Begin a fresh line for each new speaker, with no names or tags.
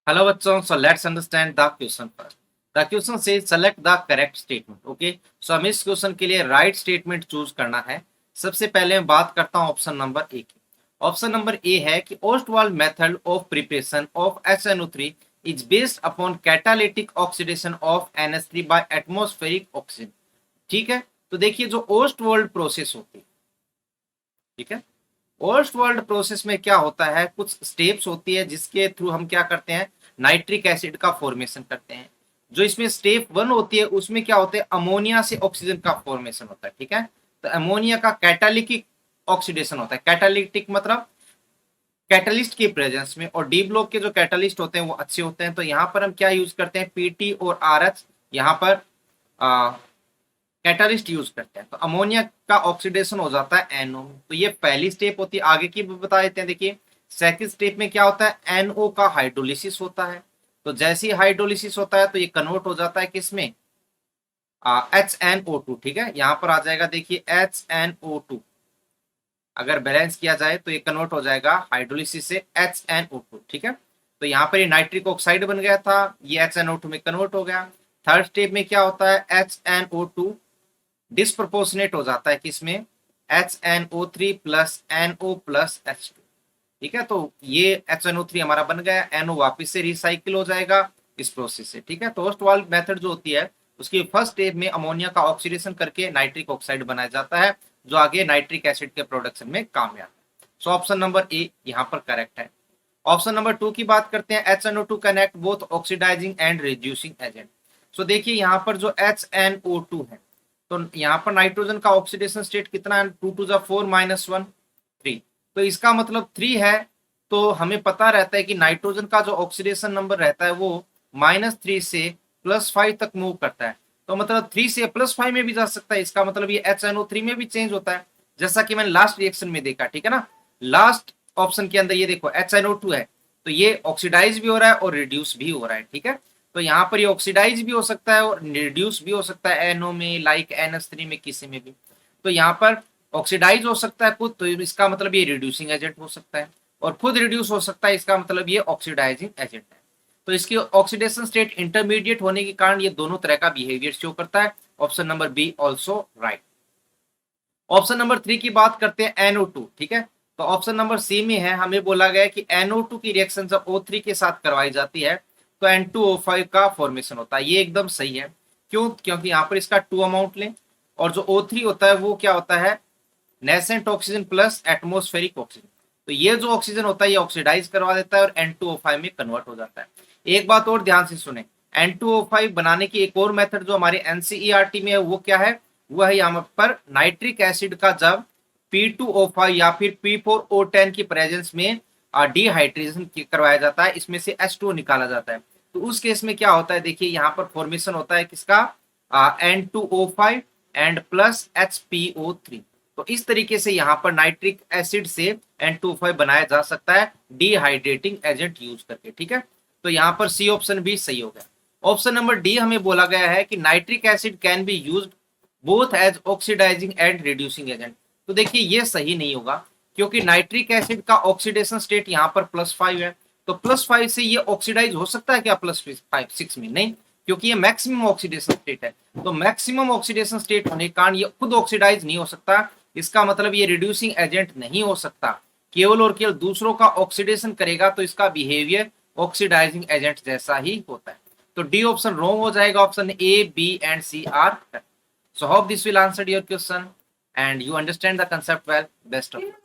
Hello बच्चों, so let's understand the question first. The question says select the correct statement. Okay, so हमें इस question के लिए right statement choose करना है. सबसे पहले मैं बात करता हूँ ऑप्शन नंबर ए की. ऑप्शन नंबर ए है कि Ostwald method of preparation of HNO3 is based upon catalytic oxidation of NH3 by atmospheric oxygen. ठीक है, तो देखिए जो ओस्टवाल्ड प्रोसेस होती है, ठीक है, ओस्टवाल्ड प्रोसेस में क्या होता है, कुछ स्टेप्स होती है जिसके थ्रू हम क्या करते हैं, नाइट्रिक एसिड का फॉर्मेशन करते हैं. जो इसमें स्टेप 1 होती है उसमें क्या होता है, अमोनिया से ऑक्सीजन का फॉर्मेशन होता है. ठीक है, तो अमोनिया का कैटालिटिक ऑक्सीडेशन होता है. कैटालिटिक मतलब कैटलिस्ट की प्रेजेंस में, और डी ब्लॉक के जो कैटलिस्ट होते हैं वो अच्छे होते हैं. तो यहाँ पर हम क्या यूज करते हैं, पीटी और आरएच यहाँ पर कैटालिस्ट यूज करते हैं. तो अमोनिया का ऑक्सीडेशन हो जाता है एनओ में. तो ये पहली स्टेप होती है. आगे की बता देते हैं. देखिए सेकंड स्टेप में क्या होता है, एनओ का हाइड्रोलिसिस होता है. तो जैसे ही हाइड्रोलिसिस होता है तो ये कन्वर्ट हो जाता है किसमें, HNO2. ठीक है, यहाँ पर आ जाएगा देखिए HNO2. अगर बैलेंस किया जाए तो ये कन्वर्ट हो जाएगा हाइड्रोलिसिस से HNO2. ठीक है, तो यहाँ पर ये नाइट्रिक ऑक्साइड बन गया था, ये HNO2 में कन्वर्ट हो गया. थर्ड स्टेप में क्या होता है, HNO2 डिस्प्रोपोर्शनेट हो जाता है किसमें, HNO3 plus NO plus H2. ठीक है, तो ये HNO3 हमारा बन गया, NO वापिस से रिसाइकिल हो जाएगा इस प्रोसेस से. ठीक है, तो ओस्टवाल्ड मेथड जो होती है उसकी फर्स्ट स्टेप में अमोनिया का ऑक्सीडेशन करके नाइट्रिक ऑक्साइड बनाया जाता है, जो आगे नाइट्रिक एसिड के प्रोडक्शन में काम में आता है. सो ऑप्शन नंबर ए यहाँ पर करेक्ट है. ऑप्शन नंबर 2 की बात करते हैं. HNO2 can act both oxidizing and reducing agent. So देखिए यहाँ पर जो HNO2 है, तो यहाँ पर नाइट्रोजन का ऑक्सीडेशन स्टेट कितना है, 2 to the 4 - 1 3. तो इसका मतलब 3 है. तो हमें पता रहता है कि नाइट्रोजन का जो ऑक्सीडेशन नंबर रहता है वो -3 से +5 तक मूव करता है. तो मतलब 3 से +5 में भी जा सकता है. इसका मतलब ये HNO3 में भी चेंज होता है, जैसा कि मैंने लास्ट रिएक्शन में देखा. ठीक है ना, लास्ट ऑप्शन के अंदर ये देखो HNO2 है, तो ये ऑक्सीडाइज भी हो रहा है और रिड्यूस भी हो रहा है. ठीक है, तो यहाँ पर ये ऑक्सीडाइज भी हो सकता है और रिड्यूस भी हो सकता है NO में, लाइक NH3 में, किसी में भी. तो यहाँ पर ऑक्सीडाइज हो सकता है खुद, तो इसका मतलब ये रिड्यूसिंग एजेंट हो सकता है, और खुद रिड्यूस हो सकता है, इसका मतलब ये ऑक्सीडाइजिंग एजेंट है. तो इसकी ऑक्सीडेशन स्टेट इंटरमीडिएट होने के कारण ये दोनों तरह का बिहेवियर शो करता है. Option number B also right. Option number 3 की बात करते हैं, NO2. ठीक है, तो ऑप्शन नंबर सी में है, हमें बोला गया है कि NO2 की रिएक्शन जब O3 के साथ करवाई जाती है तो N2O5 का फॉर्मेशन होता है. ये एकदम सही है. क्यों, क्योंकि यहाँ पर इसका 2 अमाउंट लें, और जो O3 होता है वो क्या होता है, nascent oxygen plus atmospheric oxygen. तो ये जो ऑक्सीजन होता है ये ऑक्सीडाइज करवा देता है और N2O5 में कन्वर्ट हो जाता है. एक बात और ध्यान से सुने, N2O5 बनाने की एक और मेथड जो हमारे NCERT में है वो क्या है, वो है यहाँ पर नाइट्रिक एसिड का जब P2O5 या फिर P4O10 की प्रेजेंस में डिहाइड्रेशन करवाया जाता है, इसमें से H2O निकाला जाता है. तो उस केस में क्या होता है, देखिए यहाँ पर फॉर्मेशन होता है किसका, N2O5 एंड प्लस HPO3. तो इस तरीके से यहाँ पर नाइट्रिक एसिड से N2O5 बनाया जा सकता है डिहाइड्रेटिंग एजेंट यूज करके. ठीक है, तो यहाँ पर सी ऑप्शन भी सही हो गया. ऑप्शन नंबर डी हमें बोला गया है कि nitric acid can be used both as oxidising and reducing agent. तो देखिए ये सही नहीं होगा, क्योंकि नाइट्रिक एसिड का ऑक्सीडेशन स्टेट यहाँ पर +5 है. तो +5 से ये ऑक्सीडाइज हो सकता है क्या +5 6 में, नहीं, क्योंकि ये मैक्सिमम ऑक्सीडेशन स्टेट है. तो मैक्सिमम ऑक्सीडेशन स्टेट होने के कारण ये खुद ऑक्सीडाइज नहीं हो सकता. इसका मतलब ये रिड्यूसिंग एजेंट नहीं हो सकता, केवल और केवल दूसरों का ऑक्सीडेशन करेगा, तो इसका बिहेवियर ऑक्सीडाइजिंग एजेंट जैसा ही होता है. तो डी ऑप्शन रॉन्ग हो जाएगा. Option A, B and C are correct. So hope this will answer your question and you understand the concept well. Best of luck.